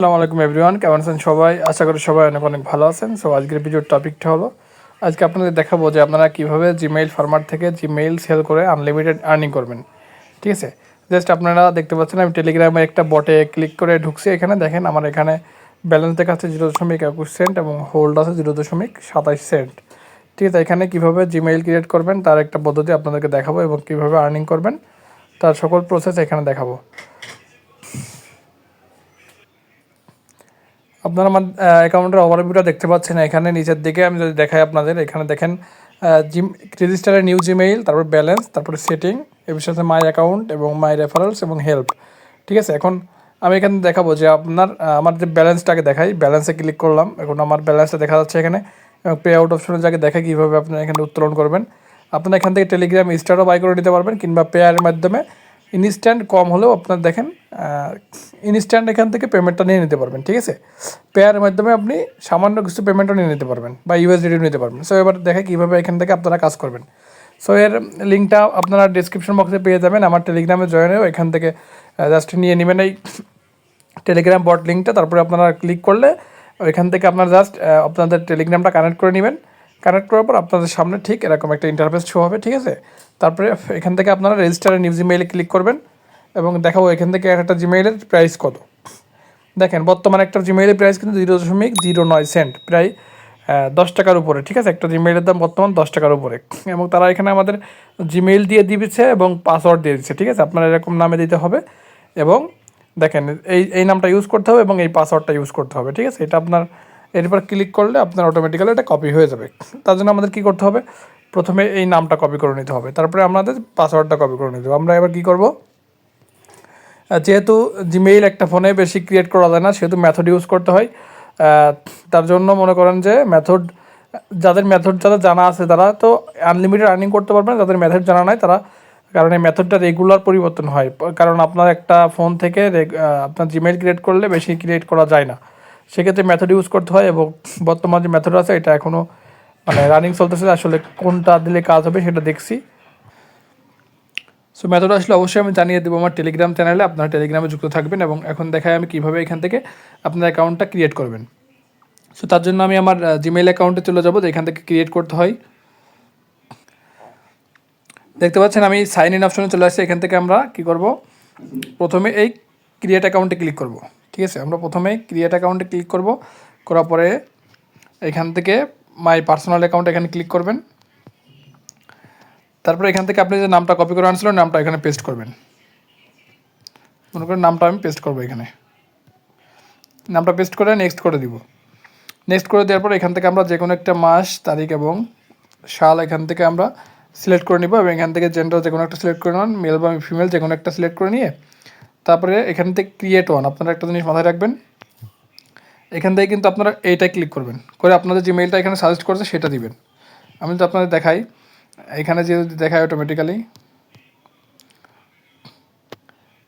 আসসালামু আলাইকুম এভরিওয়ান, কেমন আছেন সবাই? আশা করি সবাই অনেক অনেক ভালো আছেন। সো আজকের ভিডিওর টপিকটা হলো, আজকে আপনাদের দেখাবো যে আপনারা কীভাবে জিমেইল ফরম্যাট থেকে জিমেইল সেল করে আনলিমিটেড আর্নিং করবেন। ঠিক আছে, জাস্ট আপনারা দেখতে পাচ্ছেন আমি টেলিগ্রামে একটা বটে ক্লিক করে ঢুকছি। এখানে দেখেন আমার এখানে ব্যালেন্স দেখাচ্ছে 0.21 সেন্ট এবং হোল্ড আছে 0.27 সেন্ট। ঠিক আছে, এখানে কীভাবে জিমেইল ক্রিয়েট করবেন তার একটা পদ্ধতি আপনাদেরকে দেখাবো এবং কীভাবে আর্নিং করবেন তার সকল প্রসেস এখানে দেখাবো। আপনারা আমার অ্যাকাউন্টের ওভারভিউটা দেখতে পাচ্ছেন এখানে নিচের দিকে। আমি যদি দেখাই আপনাদের, এখানে দেখেন রেজিস্টারের নিউ জিমেইল, তারপর ব্যালেন্স, তারপরে সেটিং, এর সাথে মাই অ্যাকাউন্ট এবং মাই রেফারেলস এবং হেল্প। ঠিক আছে, এখন আমি এখানে দেখাবো যে আমার যে ব্যালেন্সটাকে দেখাই। ব্যালেন্সে ক্লিক করলাম, এখন আমার ব্যালেন্সটা দেখা যাচ্ছে এখানে এবং পে আউট অপশনের জায়গায় দেখা কীভাবে আপনারা এখানে উত্তোলন করবেন। আপনারা এখান থেকে টেলিগ্রাম স্টারও বাই করে নিতে পারবেন কিংবা পেয়ারের মাধ্যমে ইনস্ট্যান্ট কম হলেও আপনার দেখেন ইনস্ট্যান্ট এখান থেকে পেমেন্টটা নিয়ে নিতে পারবেন। ঠিক আছে, পেয়ারের মাধ্যমে আপনি সামান্য কিছু পেমেন্টও নিয়ে নিতে পারবেন বা ইউএসডিটি নিতে পারবেন। সো এবার দেখে কীভাবে এখান থেকে আপনারা কাজ করবেন। সো এর লিঙ্কটা আপনারা ডিসক্রিপশন বক্সে পেয়ে যাবেন। আমার টেলিগ্রামে জয়েন হয়েও এখান থেকে জাস্ট নিয়ে নেবেন এই টেলিগ্রাম বট লিঙ্কটা। তারপরে আপনারা ক্লিক করলে ওইখান থেকে আপনারা জাস্ট আপনাদের টেলিগ্রামটা কানেক্ট করে নেবেন। কানেক্ট করার পর আপনাদের সামনে ঠিক এরকম একটা ইন্টারফেস শো হবে। ঠিক আছে, তারপরে এখান থেকে আপনারা রেজিস্টারের নিউ জিমেইলে ক্লিক করবেন এবং দেখাবো এখান থেকে একটা জিমেইলের প্রাইস কত। দেখেন বর্তমানে একটা জিমেইলের প্রাইস কিন্তু 0.09 সেন্ট, প্রায় 10 টাকার উপরে। ঠিক আছে, একটা জিমেইলের দাম বর্তমান 10 টাকার উপরে এবং তারা এখানে আমাদের জিমেইল দিয়ে দিচ্ছে এবং পাসওয়ার্ড দিয়ে দিচ্ছে। ঠিক আছে, আপনারা এরকম নামে দিতে হবে এবং দেখেন এই নামটা ইউজ করতে হবে এবং এই পাসওয়ার্ডটা ইউজ করতে হবে। ঠিক আছে, এটা আপনার এরপর ক্লিক করলে আপনার অটোমেটিক্যালি এটা কপি হয়ে যাবে। তার জন্য আমাদের কী করতে হবে, প্রথমে এই নামটা কপি করে নিতে হবে, তারপরে আমাদের পাসওয়ার্ডটা কপি করে নিতে হবে। আমরা এবার কী করব, যেহেতু জিমেইল একটা ফোনে বেশি ক্রিয়েট করা যায় না, সেহেতু মেথড ইউজ করতে হয়। তার জন্য মনে করেন যে যাদের জানা আছে তারা তো আনলিমিটেড আর্নিং করতে পারবেন, যাদের মেথড জানা নাই তারা, কারণ এই মেথডটা রেগুলার পরিবর্তন হয়। কারণ আপনার একটা ফোন থেকে আপনার জিমেইল ক্রিয়েট করলে বেশি ক্রিয়েট করা যায় না, সেক্ষেত্রে মেথড ইউজ করতে হয়। এবং বর্তমান যে মেথড আছে এটা এখনও রানিং চলতেছে, আসলে কোনটা দিলে কাজ হবে সেটা দেখছি। সো মেথড আসলে অবশ্যই আমি জানিয়ে দেবো আমার টেলিগ্রাম চ্যানেলে, আপনারা টেলিগ্রামে যুক্ত থাকবেন। এবং এখন দেখায় আমি কীভাবে এখান থেকে আপনার অ্যাকাউন্টটা ক্রিয়েট করবেন। সো তার জন্য আমি আমার জিমেইল অ্যাকাউন্টে চলে যাবো, এখান থেকে ক্রিয়েট করতে হয়। দেখতে পাচ্ছেন আমি সাইন ইন অপশনে চলে আসছি। এখান থেকে আমরা কী করব, প্রথমে এই ক্রিয়েট অ্যাকাউন্টে ক্লিক করব। ঠিক আছে, আমরা প্রথমে ক্রিয়েট অ্যাকাউন্টে ক্লিক করব, করার পরে এখান থেকে মাই পার্সোনাল অ্যাকাউন্ট এখানে ক্লিক করবেন। তারপরে এখান থেকে আপনি যে নামটা কপি করে আনছিলেন নামটা এখানে পেস্ট করবেন। মনে করেন নামটা আমি পেস্ট করবো, এখানে নামটা পেস্ট করে নেক্সট করে দিব। নেক্সট করে দেওয়ার পর এখান থেকে আমরা যে কোনো একটা মাস, তারিখ এবং সাল এখান থেকে আমরা সিলেক্ট করে নিব এবং এখান থেকে জেন্ডার যে কোনো একটা সিলেক্ট করে নেন, মেল বা ফিমেল যে কোনো একটা সিলেক্ট করে নিয়ে তারপরে এখান থেকে ক্রিয়েট ওয়ান, আপনারা একটা জিনিস মাথায় রাখবেন, এখান থেকে কিন্তু আপনারা এইটাই ক্লিক করবেন, করে আপনাদের যে মেলটা এখানে সাজেস্ট করছে সেটা দিবেন। আমি তো আপনাদের দেখাই, এখানে যে দেখায় অটোমেটিক্যালি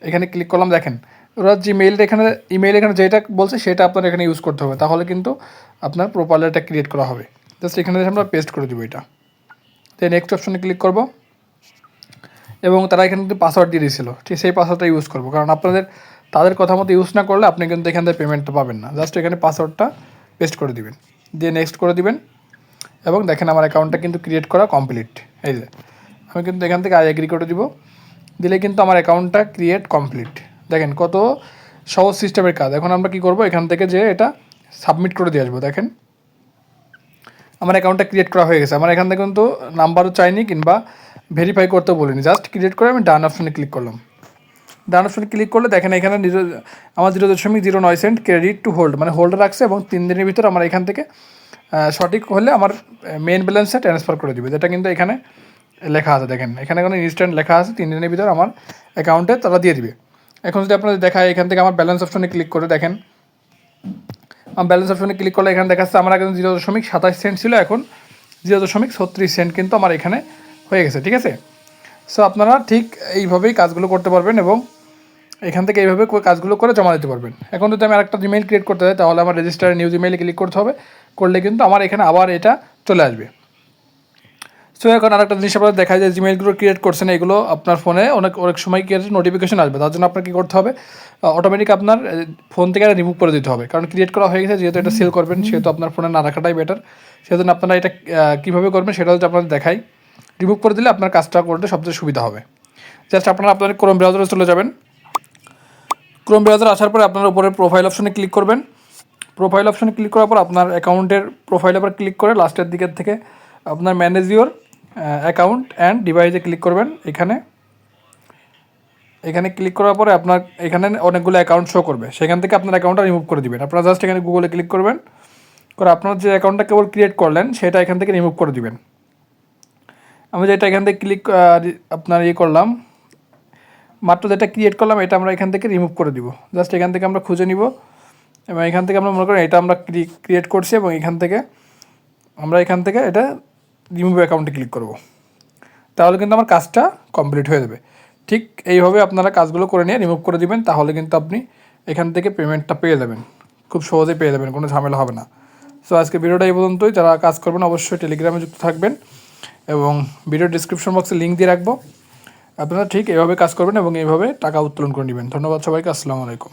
এখানে ক্লিক করলাম। দেখেন ওরা জিমেইলটা এখানে ইমেইল এখানে যেটা বলছে সেটা আপনার এখানে ইউজ করতে হবে, তাহলে কিন্তু আপনার প্রোফাইলটা এটা ক্রিয়েট করা হবে। জাস্ট এখানে আমরা পেস্ট করে দেবো এটা, তো নেক্সট অপশনে ক্লিক করব এবং তারা এখানে কিন্তু পাসওয়ার্ড দিয়ে দিয়েছিল, ঠিক সেই পাসওয়ার্ডটা ইউজ করবো, কারণ তাদের কথা মতো ইউজ না করলে আপনি কিন্তু এখান থেকে পেমেন্টটা পাবেন না। জাস্ট এখানে পাসওয়ার্ডটা পেস্ট করে দিবেন, দিয়ে নেক্সট করে দিবেন এবং দেখেন আমার অ্যাকাউন্টটা কিন্তু ক্রিয়েট করা কমপ্লিট। এই যে আমি কিন্তু এখান থেকে আই এগ্রি করে দিব, দিলে কিন্তু আমার অ্যাকাউন্টটা ক্রিয়েট কমপ্লিট। দেখেন কত সহজ সিস্টেমের কাজ। এখন আমরা কী করব, এখান থেকে যে এটা সাবমিট করে দিয়ে আসবো। দেখেন আমার অ্যাকাউন্টটা ক্রিয়েট করা হয়ে গেছে। আমার এখান থেকে কিন্তু নাম্বারও চাইনি কিংবা ভেরিফাই করতেও বলিনি, জাস্ট ক্রিয়েট করে আমি ডান অপশনে ক্লিক করলাম। ডান অপশনে ক্লিক করলে দেখেন এখানে আমার 0.09 সেন্ট ক্রেডিট টু হোল্ড, মানে হোল্ডে রাখছে এবং 3 দিনের ভিতর আমার এখান থেকে সঠিক হলে আমার মেন ব্যালেন্সে ট্রান্সফার করে দিবে, যেটা কিন্তু এখানে লেখা আছে। দেখেন এখানে কোনো ইনস্ট্যান্ট লেখা আছে, 3 দিনের ভিতর আমার অ্যাকাউন্টে তারা দিয়ে দিবে। এখন যদি আপনাদের দেখায়, এখান থেকে আমার ব্যালেন্স অপশনে ক্লিক করে দেখেন, আমার ব্যালেন্স অপশনে ক্লিক করলে এখানে দেখাচ্ছে আমার এখন 0.27 সেন্ট ছিল, এখন 0.36 সেন্ট কিন্তু আমার এখানে হয়ে গেছে। ঠিক আছে, সো আপনারা ঠিক এইভাবেই কাজগুলো করতে পারবেন এবং এখান থেকে এইভাবে কাজগুলো করে জমা দিতে পারবেন। এখন যদি আমি আরেকটা জিমেইল ক্রিয়েট করতে চাই, তাহলে আমার রেজিস্টার নিউ জিমেইলে ক্লিক করতে হবে, করলে কিন্তু আমার এখানে আবার এটা চলে আসবে। সো এখন আরেকটা জিনিস আপনার দেখা যায় জিমেইলগুলো ক্রিয়েট করছেন, এগুলো আপনার ফোনে অনেক অনেক সময় কি নোটিফিকেশন আসবে, তার জন্য আপনার কী করতে হবে, অটোমেটিক আপনার ফোন থেকে রিমুভ করে দিতে হবে, কারণ ক্রিয়েট করা হয়ে গেছে, যেহেতু এটা সেল করবেন সেহেতু আপনার ফোনে না রাখাটাই বেটার। সেজন্য আপনারা এটা কীভাবে করবেন সেটা হচ্ছে আপনাদের দেখাই। রিমুভ করে দিলে আপনার কাজটা করতে সবচেয়ে সুবিধা হবে। জাস্ট আপনারা আপনাদের ক্রোম ব্রাউজারে চলে যাবেন। ক্রোম ব্রাউজার আসার পরে আপনার উপরে প্রোফাইল অপশনে ক্লিক করবেন। প্রোফাইল অপশনে ক্লিক করার পর আপনার অ্যাকাউন্টের প্রোফাইলের উপর ক্লিক করে লাস্টের দিকের থেকে আপনার ম্যানেজ ইউর অ্যাকাউন্ট অ্যান্ড ডিভাইসে ক্লিক করবেন। এখানে ক্লিক করার পরে আপনার এখানে অনেকগুলো অ্যাকাউন্ট শো করবে, সেখান থেকে আপনার অ্যাকাউন্টটা রিমুভ করে দিবেন। আপনারা জাস্ট এখানে গুগলে ক্লিক করবেন, করে আপনার যে অ্যাকাউন্টটা কেবল ক্রিয়েট করলেন সেটা এখান থেকে রিমুভ করে দিবেন। আমি যেটা এখান থেকে আপনার করলাম, মাত্র যেটা ক্রিয়েট করলাম এটা আমরা এখান থেকে রিমুভ করে দিব। জাস্ট এখান থেকে আমরা খুঁজে নিব এবং এখান থেকে আমরা মনে করেন এটা আমরা ক্রিয়েট করছি এবং এখান থেকে এটা রিমুভ অ্যাকাউন্টে ক্লিক করব, তাহলে কিন্তু আমার কাজটা কমপ্লিট হয়ে যাবে। ঠিক এইভাবে আপনারা কাজগুলো করে নিয়ে রিমুভ করে দিবেন, তাহলে কিন্তু আপনি এখান থেকে পেমেন্টটা পেয়ে যাবেন, খুব সহজেই পেয়ে যাবেন, কোনো ঝামেলা হবে না। সো আজকে ভিডিওটা এই পর্যন্তই। যারা কাজ করবেন অবশ্যই টেলিগ্রামে যুক্ত থাকবেন এবং ভিডিও ডিসক্রিপশন বক্সে লিঙ্ক দিয়ে রাখবো। আপনারা ঠিক এইভাবে কাজ করবেন এবং এইভাবে টাকা উত্তোলন করে নেবেন। ধন্যবাদ সবাইকে, আসসালামু আলাইকুম।